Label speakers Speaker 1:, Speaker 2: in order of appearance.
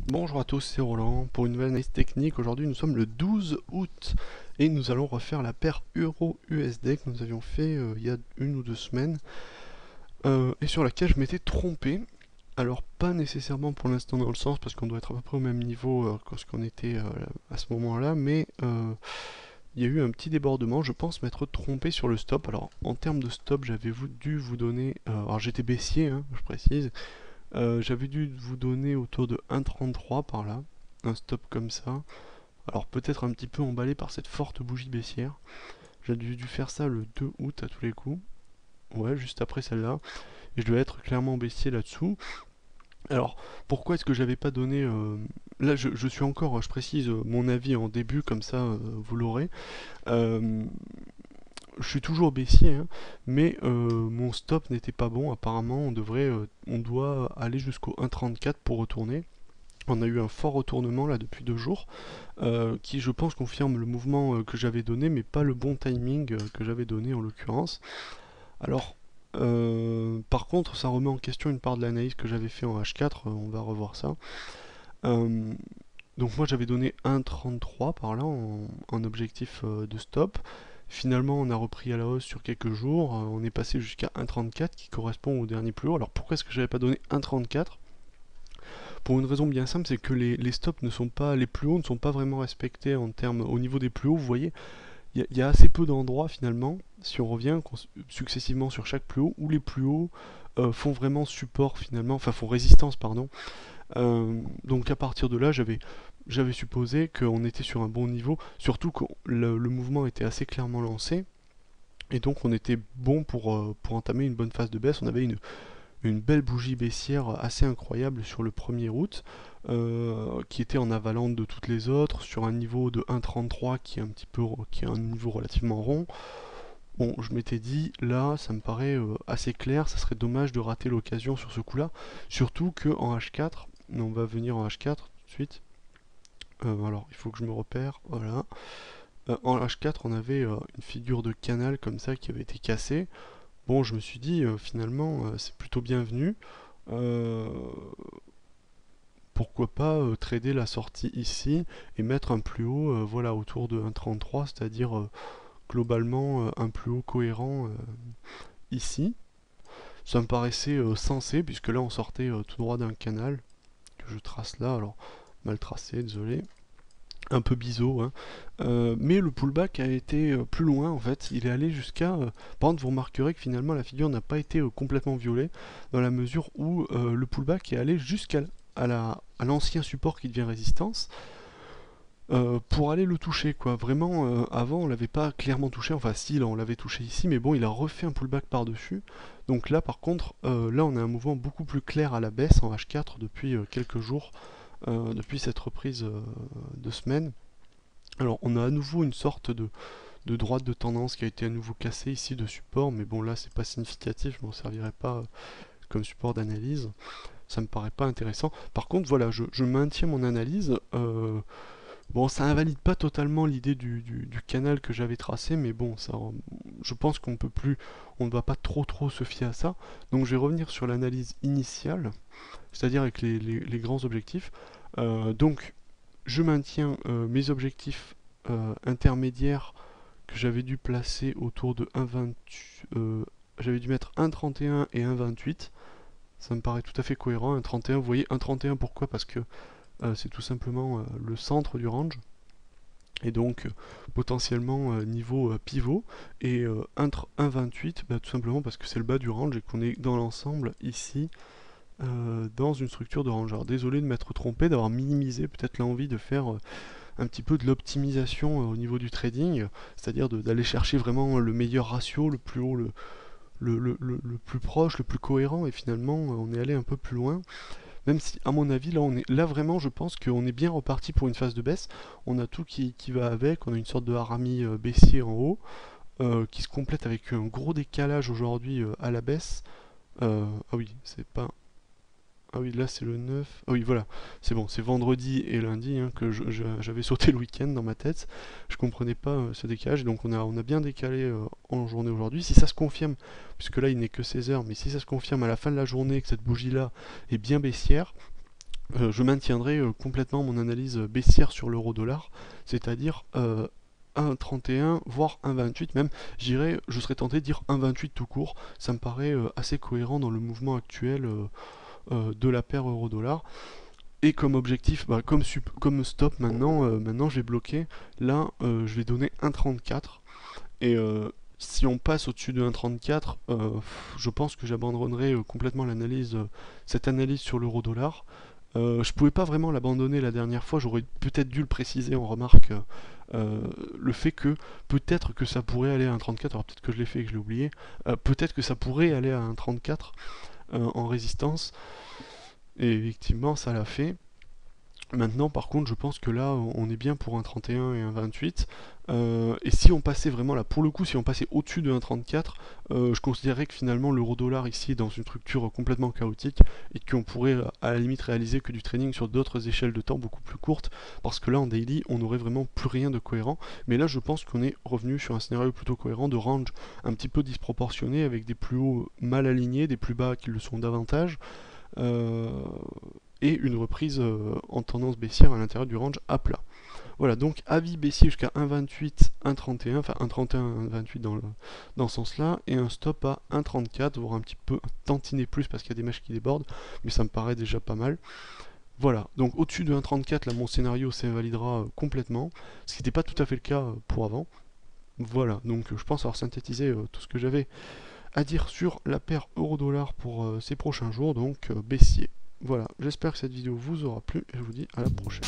Speaker 1: Bonjour à tous, c'est Roland pour une nouvelle analyse technique. Aujourd'hui nous sommes le 12 août et nous allons refaire la paire Euro-USD que nous avions fait il y a 1 ou 2 semaines et sur laquelle je m'étais trompé. Alors pas nécessairement pour l'instant dans le sens parce qu'on doit être à peu près au même niveau que ce qu'on était à ce moment-là, mais il y a eu un petit débordement, je pense m'être trompé sur le stop. Alors en termes de stop j'avais dû vous donner, alors j'étais baissier hein, je précise. J'avais dû vous donner autour de 1,33 par là, un stop comme ça. Alors peut-être un petit peu emballé par cette forte bougie baissière. J'ai dû faire ça le 2 août à tous les coups. Ouais, juste après celle-là. Et je devais être clairement baissier là-dessous. Alors, pourquoi est-ce que j'avais pas donné... Là, je suis encore, je précise, mon avis en début, comme ça, vous l'aurez. Euh, je suis toujours baissier, hein, mais mon stop n'était pas bon. Apparemment, on doit aller jusqu'au 1,34 pour retourner. On a eu un fort retournement là depuis 2 jours, qui je pense confirme le mouvement que j'avais donné, mais pas le bon timing que j'avais donné en l'occurrence. Alors, par contre, ça remet en question une part de l'analyse que j'avais fait en H4, on va revoir ça. Euh, donc moi j'avais donné 1,33 par là en objectif de stop. Finalement on a repris à la hausse sur quelques jours, on est passé jusqu'à 1,34 qui correspond au dernier plus haut. Alors pourquoi est-ce que j'avais pas donné 1,34? Pour une raison bien simple, c'est que les stops ne sont pas, les plus hauts ne sont pas vraiment respectés en termes au niveau des plus hauts. Vous voyez, il y a assez peu d'endroits finalement, si on revient successivement sur chaque plus haut, où les plus hauts font vraiment support finalement, enfin font résistance pardon. Donc à partir de là, j'avais supposé qu'on était sur un bon niveau, surtout que le mouvement était assez clairement lancé, et donc on était bon pour entamer une bonne phase de baisse. On avait une belle bougie baissière assez incroyable sur le 1er août, qui était en avalante de toutes les autres, sur un niveau de 1,33 qui est un niveau relativement rond. Bon, je m'étais dit, là, ça me paraît assez clair, ça serait dommage de rater l'occasion sur ce coup-là, surtout que en H4, on va venir en H4 tout de suite. Alors, il faut que je me repère, voilà. En H4, on avait une figure de canal comme ça qui avait été cassée. Bon, je me suis dit, finalement, c'est plutôt bienvenu. Euh, Pourquoi pas trader la sortie ici et mettre un plus haut, voilà, autour de 1,33, c'est-à-dire globalement un plus haut cohérent ici. Ça me paraissait sensé, puisque là on sortait tout droit d'un canal, que je trace là, alors mal tracé, désolé. Un peu biseau, hein. Mais le pullback a été plus loin en fait, il est allé jusqu'à... Par contre vous remarquerez que finalement la figure n'a pas été complètement violée, dans la mesure où le pullback est allé jusqu'à l'ancien support qui devient résistance, pour aller le toucher quoi. Vraiment, avant on l'avait pas clairement touché, enfin si là on l'avait touché ici, mais bon il a refait un pullback par dessus. Donc là par contre, là on a un mouvement beaucoup plus clair à la baisse en H4 depuis quelques jours, depuis cette reprise de semaine. Alors on a à nouveau une sorte de droite de tendance qui a été à nouveau cassée ici de support, mais bon là c'est pas significatif, je m'en servirai pas comme support d'analyse, ça me paraît pas intéressant. Par contre voilà, je maintiens mon analyse. Bon, ça invalide pas totalement l'idée du canal que j'avais tracé, mais bon, ça, je pense qu'on peut plus, on ne va pas trop se fier à ça. Donc je vais revenir sur l'analyse initiale, c'est-à-dire avec les grands objectifs. Donc je maintiens mes objectifs intermédiaires que j'avais dû placer autour de 1,20, j'avais dû mettre 1,31 et 1,28. Ça me paraît tout à fait cohérent. 1,31, vous voyez, 1,31 pourquoi? Parce que c'est tout simplement le centre du range et donc potentiellement niveau pivot, et 1,28 bah, tout simplement parce que c'est le bas du range et qu'on est dans l'ensemble ici dans une structure de range. Alors désolé de m'être trompé, d'avoir minimisé peut-être l'envie de faire un petit peu de l'optimisation au niveau du trading, c'est-à-dire d'aller chercher vraiment le meilleur ratio, le plus haut, le plus proche, le plus cohérent, et finalement on est allé un peu plus loin. Même si, à mon avis, là vraiment, je pense qu'on est bien reparti pour une phase de baisse. On a tout qui va avec. On a une sorte de harami baissier en haut, qui se complète avec un gros décalage aujourd'hui à la baisse. Ah oui, c'est pas... Ah oui, là c'est le 9. Ah oui, voilà, c'est bon, c'est vendredi et lundi hein, que j'avais sauté le week-end dans ma tête. Je comprenais pas ce décalage, donc on a bien décalé en journée aujourd'hui. Si ça se confirme, puisque là il n'est que 16 heures, mais si ça se confirme à la fin de la journée que cette bougie-là est bien baissière, je maintiendrai complètement mon analyse baissière sur l'euro-dollar, c'est-à-dire 1,31 voire 1,28 même, je serais tenté de dire 1,28 tout court, ça me paraît assez cohérent dans le mouvement actuel de la paire euro-dollar. Et comme objectif, comme stop maintenant je vais bloquer, là je vais donner 1,34 et si on passe au-dessus de 1,34, je pense que j'abandonnerai complètement cette analyse sur l'euro-dollar. Je pouvais pas vraiment l'abandonner la dernière fois, j'aurais peut-être dû le préciser en remarque, le fait que peut-être que ça pourrait aller à 1,34, alors peut-être que je l'ai fait et que je l'ai oublié, peut-être que ça pourrait aller à 1,34 en résistance, et effectivement ça l'a fait. Maintenant, par contre, je pense que là, on est bien pour un 31 et un 28. Et si on passait vraiment là, pour le coup, si on passait au-dessus de 1,34, je considérerais que finalement l'euro-dollar ici est dans une structure complètement chaotique et qu'on pourrait à la limite réaliser que du trading sur d'autres échelles de temps beaucoup plus courtes, parce que là en daily, on n'aurait vraiment plus rien de cohérent. Mais là, je pense qu'on est revenu sur un scénario plutôt cohérent de range un petit peu disproportionné, avec des plus hauts mal alignés, des plus bas qui le sont davantage. Euh, et une reprise en tendance baissière à l'intérieur du range à plat. Voilà, donc avis baissier jusqu'à 1,28, 1,31, enfin 1,31, 1,28 dans ce sens-là, et un stop à 1,34, voire un petit peu tantiner plus parce qu'il y a des mèches qui débordent, mais ça me paraît déjà pas mal. Voilà, donc au-dessus de 1,34, là mon scénario s'invalidera complètement, ce qui n'était pas tout à fait le cas pour avant. Voilà, donc je pense avoir synthétisé tout ce que j'avais à dire sur la paire euro-dollar pour ces prochains jours, donc baissier. Voilà, j'espère que cette vidéo vous aura plu et je vous dis à la prochaine.